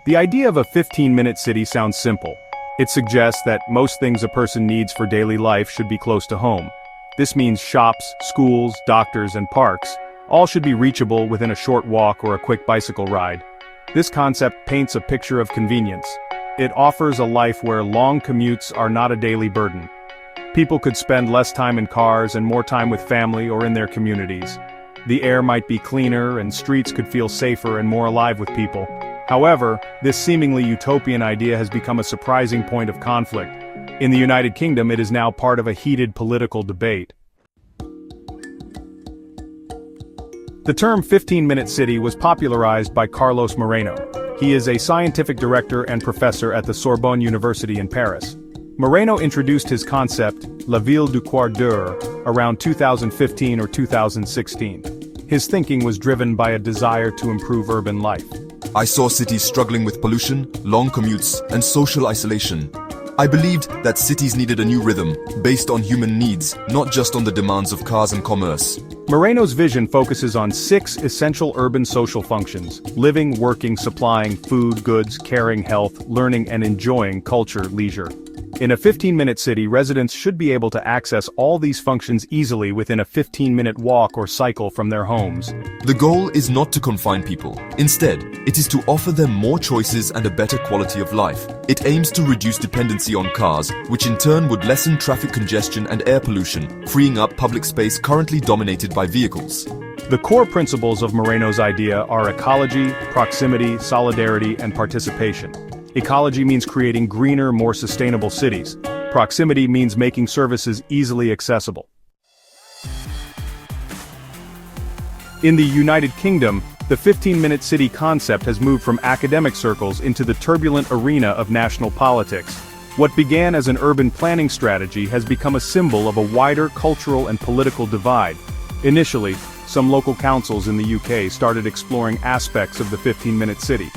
The idea of a 15-minute city sounds simple. It suggests that most things a person needs for daily life should be close to home. This means shops, schools, doctors, and parks all should be reachable within a short walk or a quick bicycle ride. This concept paints a picture of convenience. It offers a life where long commutes are not a daily burden. People could spend less time in cars and more time with family or in their communities. The air might be cleaner and streets could feel safer and more alive with people. However, this seemingly utopian idea has become a surprising point of conflict. In the United Kingdom, it is now part of a heated political debate. The term 15-minute city was popularized by Carlos Moreno. He is a scientific director and professor at the Sorbonne University in Paris. Moreno introduced his concept, La Ville du Quart d'Heure, around 2015 or 2016. His thinking was driven by a desire to improve urban life. I saw cities struggling with pollution, long commutes, and social isolation. I believed that cities needed a new rhythm, based on human needs, not just on the demands of cars and commerce. Moreno's vision focuses on 6 essential urban social functions: living, working, supplying, food, goods, caring, health, learning, and enjoying culture, leisure. In a 15-minute city, residents should be able to access all these functions easily within a 15-minute walk or cycle from their homes. The goal is not to confine people. Instead, it is to offer them more choices and a better quality of life. It aims to reduce dependency on cars, which in turn would lessen traffic congestion and air pollution, freeing up public space currently dominated by vehicles. The core principles of Moreno's idea are ecology, proximity, solidarity, and participation. Ecology means creating greener, more sustainable cities. Proximity means making services easily accessible. In the United Kingdom, the 15-minute city concept has moved from academic circles into the turbulent arena of national politics. What began as an urban planning strategy has become a symbol of a wider cultural and political divide. Initially, some local councils in the UK started exploring aspects of the 15-minute city.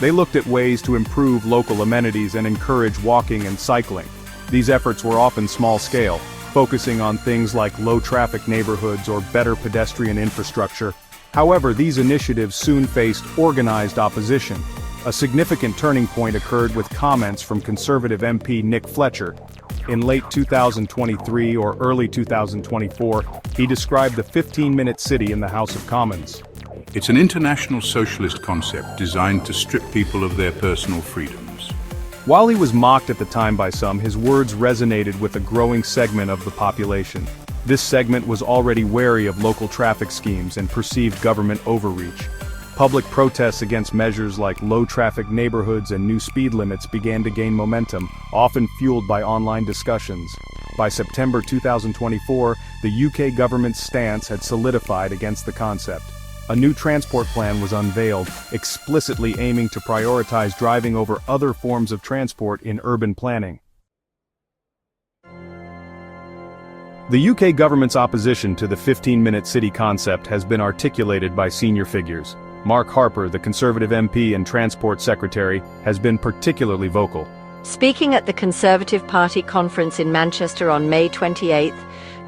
They looked at ways to improve local amenities and encourage walking and cycling. These efforts were often small-scale, focusing on things like low-traffic neighborhoods or better pedestrian infrastructure. However, these initiatives soon faced organized opposition. A significant turning point occurred with comments from Conservative MP Nick Fletcher. In late 2023 or early 2024, he described the 15-minute city in the House of Commons. It's an international socialist concept designed to strip people of their personal freedoms. While he was mocked at the time by some, his words resonated with a growing segment of the population. This segment was already wary of local traffic schemes and perceived government overreach. Public protests against measures like low-traffic neighborhoods and new speed limits began to gain momentum, often fueled by online discussions. By September 2024, the UK government's stance had solidified against the concept. A new transport plan was unveiled, explicitly aiming to prioritize driving over other forms of transport in urban planning. The UK government's opposition to the 15-minute city concept has been articulated by senior figures. Mark Harper, the Conservative MP and Transport Secretary, has been particularly vocal. Speaking at the Conservative Party conference in Manchester on May 28,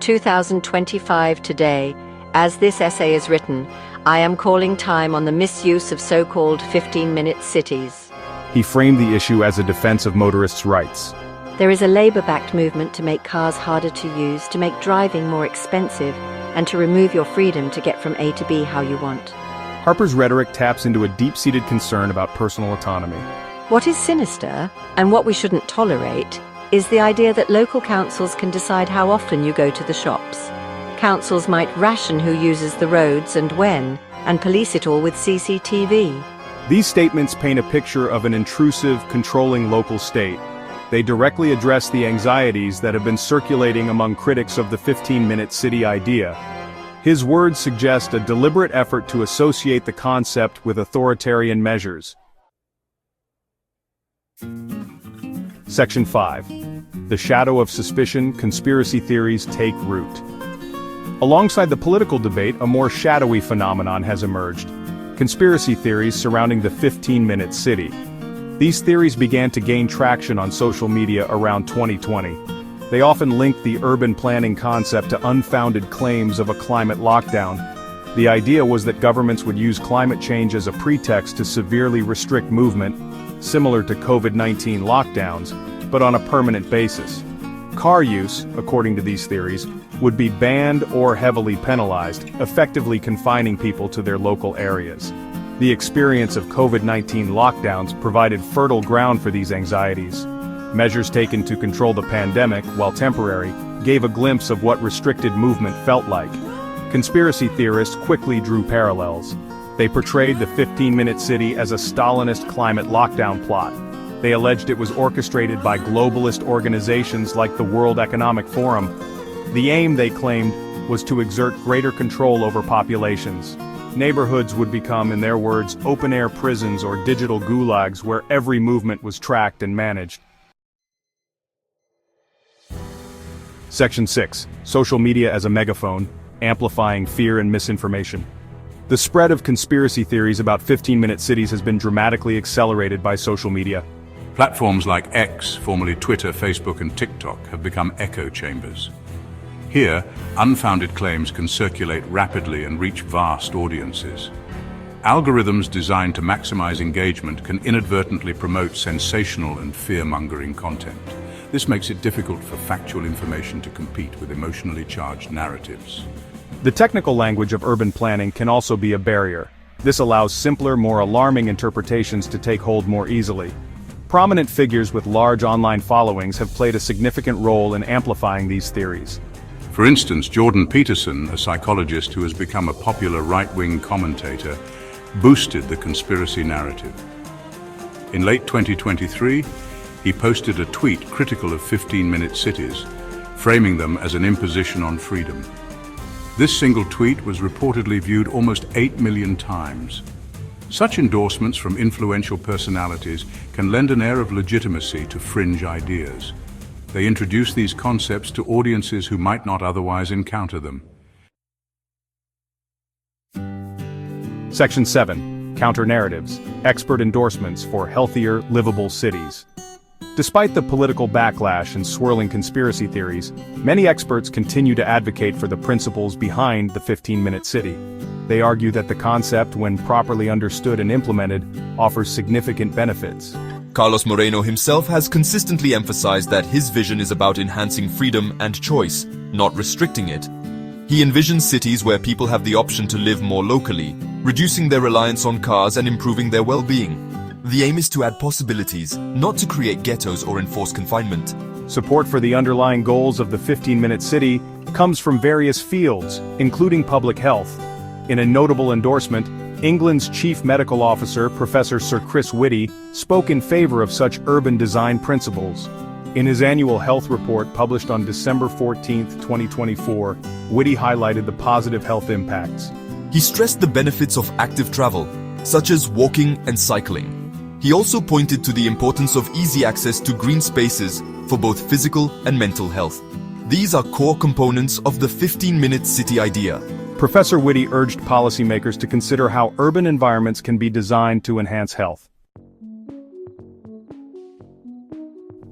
2025 today, as this essay is written, I am calling time on the misuse of so-called 15-minute cities. He framed the issue as a defense of motorists' rights. There is a Labour-backed movement to make cars harder to use, to make driving more expensive, and to remove your freedom to get from A to B how you want. Harper's rhetoric taps into a deep-seated concern about personal autonomy. What is sinister, and what we shouldn't tolerate, is the idea that local councils can decide how often you go to the shops. Councils might ration who uses the roads and when, and police it all with CCTV. These statements paint a picture of an intrusive, controlling local state. They directly address the anxieties that have been circulating among critics of the 15-minute city idea. His words suggest a deliberate effort to associate the concept with authoritarian measures. Section 5. The shadow of suspicion, conspiracy theories take root. Alongside the political debate, a more shadowy phenomenon has emerged: conspiracy theories surrounding the 15-minute city. These theories began to gain traction on social media around 2020. They often link the urban planning concept to unfounded claims of a climate lockdown. The idea was that governments would use climate change as a pretext to severely restrict movement, similar to COVID-19 lockdowns, but on a permanent basis. Car use, according to these theories, would be banned or heavily penalized, effectively confining people to their local areas. The experience of COVID-19 lockdowns provided fertile ground for these anxieties. Measures taken to control the pandemic, while temporary, gave a glimpse of what restricted movement felt like. Conspiracy theorists quickly drew parallels. They portrayed the 15-minute city as a Stalinist climate lockdown plot. They alleged it was orchestrated by globalist organizations like the World Economic Forum. The aim, they claimed, was to exert greater control over populations. Neighborhoods would become, in their words, open-air prisons or digital gulags where every movement was tracked and managed. Section 6. Social media as a megaphone, amplifying fear and misinformation. The spread of conspiracy theories about 15-minute cities has been dramatically accelerated by social media. Platforms like X, formerly Twitter, Facebook, and TikTok, have become echo chambers. Here, unfounded claims can circulate rapidly and reach vast audiences. Algorithms designed to maximize engagement can inadvertently promote sensational and fear-mongering content. This makes it difficult for factual information to compete with emotionally charged narratives. The technical language of urban planning can also be a barrier. This allows simpler, more alarming interpretations to take hold more easily. Prominent figures with large online followings have played a significant role in amplifying these theories. For instance, Jordan Peterson, a psychologist who has become a popular right-wing commentator, boosted the conspiracy narrative. In late 2023, he posted a tweet critical of 15-minute cities, framing them as an imposition on freedom. This single tweet was reportedly viewed almost 8 million times. Such endorsements from influential personalities can lend an air of legitimacy to fringe ideas. They introduce these concepts to audiences who might not otherwise encounter them. Section 7. Counter-narratives, expert endorsements for healthier, livable cities. Despite the political backlash and swirling conspiracy theories, many experts continue to advocate for the principles behind the 15-minute city. They argue that the concept, when properly understood and implemented, offers significant benefits. Carlos Moreno himself has consistently emphasized that his vision is about enhancing freedom and choice, not restricting it. He envisions cities where people have the option to live more locally, reducing their reliance on cars and improving their well-being. The aim is to add possibilities, not to create ghettos or enforce confinement. Support for the underlying goals of the 15-minute city comes from various fields, including public health. In a notable endorsement, England's chief medical officer, Professor Sir Chris Whitty, spoke in favor of such urban design principles. In his annual health report published on December 14, 2024, Whitty highlighted the positive health impacts. He stressed the benefits of active travel, such as walking and cycling. He also pointed to the importance of easy access to green spaces for both physical and mental health. These are core components of the 15-minute city idea. Professor Whitty urged policymakers to consider how urban environments can be designed to enhance health.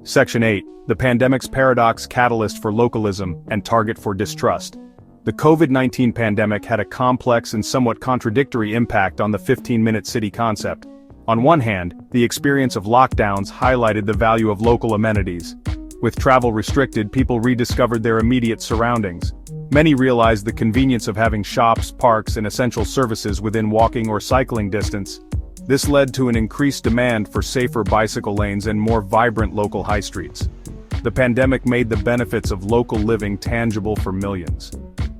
Section 8. The pandemic's paradox, catalyst for localism and target for distrust. The COVID-19 pandemic had a complex and somewhat contradictory impact on the 15-minute city concept. On one hand, the experience of lockdowns highlighted the value of local amenities. With travel restricted, people rediscovered their immediate surroundings. Many realized the convenience of having shops, parks, and essential services within walking or cycling distance. This led to an increased demand for safer bicycle lanes and more vibrant local high streets. The pandemic made the benefits of local living tangible for millions.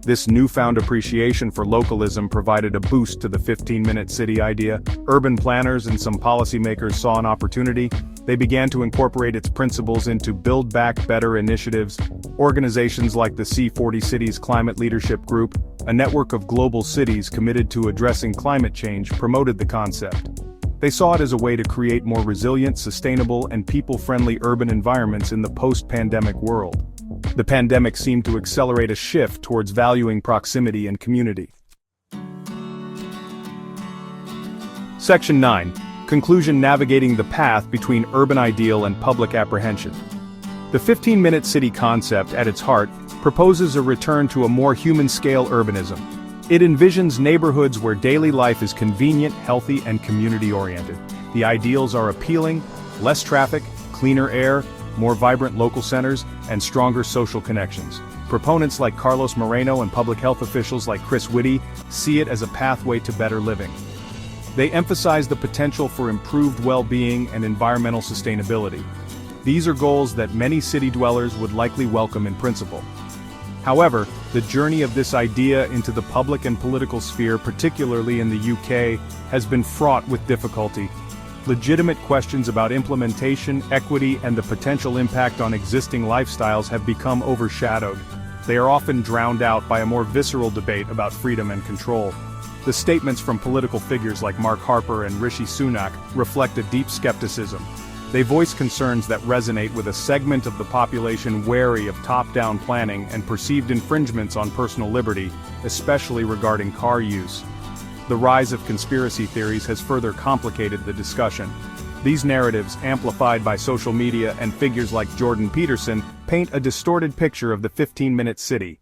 This newfound appreciation for localism provided a boost to the 15-minute city idea. Urban planners and some policymakers saw an opportunity. They began to incorporate its principles into Build Back Better initiatives. Organizations like the C40 Cities Climate Leadership Group, a network of global cities committed to addressing climate change, promoted the concept. They saw it as a way to create more resilient, sustainable, and people-friendly urban environments in the post-pandemic world. The pandemic seemed to accelerate a shift towards valuing proximity and community. Section 9. Conclusion: navigating the path between urban ideal and public apprehension. The 15-minute city concept, at its heart, proposes a return to a more human-scale urbanism. It envisions neighborhoods where daily life is convenient, healthy, and community-oriented. The ideals are appealing: less traffic, cleaner air, more vibrant local centers, and stronger social connections. Proponents like Carlos Moreno and public health officials like Chris Whitty see it as a pathway to better living. They emphasize the potential for improved well-being and environmental sustainability. These are goals that many city dwellers would likely welcome in principle. However, the journey of this idea into the public and political sphere, particularly in the UK, has been fraught with difficulty. Legitimate questions about implementation, equity, and the potential impact on existing lifestyles have become overshadowed. They are often drowned out by a more visceral debate about freedom and control. The statements from political figures like Mark Harper and Rishi Sunak reflect a deep skepticism. They voice concerns that resonate with a segment of the population wary of top-down planning and perceived infringements on personal liberty, especially regarding car use. The rise of conspiracy theories has further complicated the discussion. These narratives, amplified by social media and figures like Jordan Peterson, paint a distorted picture of the 15-minute city.